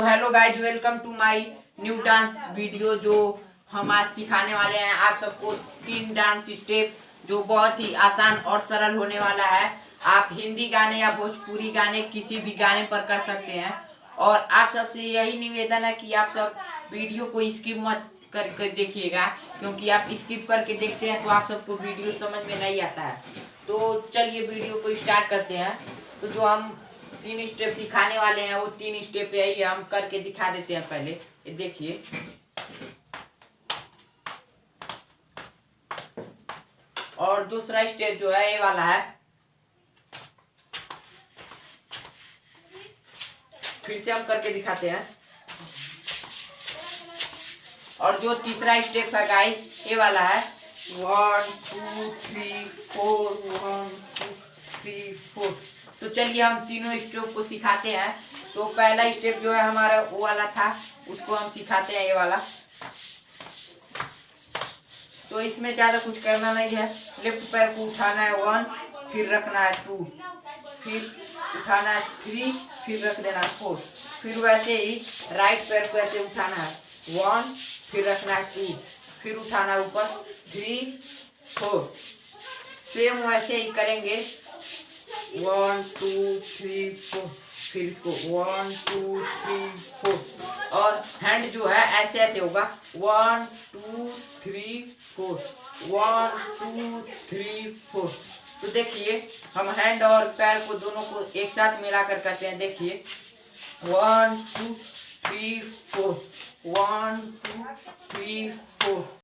Hello guys, welcome to my new dance video. जो हम आज सिखाने वाले हैं आप सबको 3 डांस स्टेप जो बहुत ही आसान और सरल होने वाला है। आप हिंदी गाने या भोजपुरी गाने किसी भी गाने पर कर सकते हैं। और आप सबसे यही निवेदन है कि आप सब वीडियो को स्किप मत कर देखिएगा, क्योंकि आप स्किप करके देखते हैं तो आप सबको वीडियो समझ में नहीं आता है। तो चलिए वीडियो को स्टार्ट करते हैं। तो जो हम 3 स्टेप सिखाने वाले हैं वो 3 स्टेप यही हम करके दिखा देते हैं। पहले ये देखिए, और दूसरा स्टेप जो है ये वाला है। फिर से हम करके दिखाते हैं। और जो तीसरा स्टेप है गाइस ये वाला है। 1 2 3 4 1 2 3 4। तो चलिए हम तीनों स्टेप को सिखाते हैं। तो पहला स्टेप जो है हमारा वो वाला था, उसको हम सिखाते हैं ये वाला। तो इसमें ज्यादा कुछ करना नहीं है। लेफ्ट पैर को उठाना है 1, फिर रखना है 2, फिर उठाना है 3, फिर रख देना है 4। फिर वैसे ही राइट पैर को ऐसे उठाना है 1, फिर रखना है 2, फिर उठाना है ऊपर 3 4। सेम वैसे ही करेंगे 1 2 3 4। फिर इसको 1 2 3 4। और हैंड जो है ऐसे ऐसे होगा 1 2 3 4 1 2 3 4। तो देखिए हम हैंड और पैर को दोनों को एक साथ मिलाकर करते हैं। देखिए 1 2 3 4 1 2 3 4।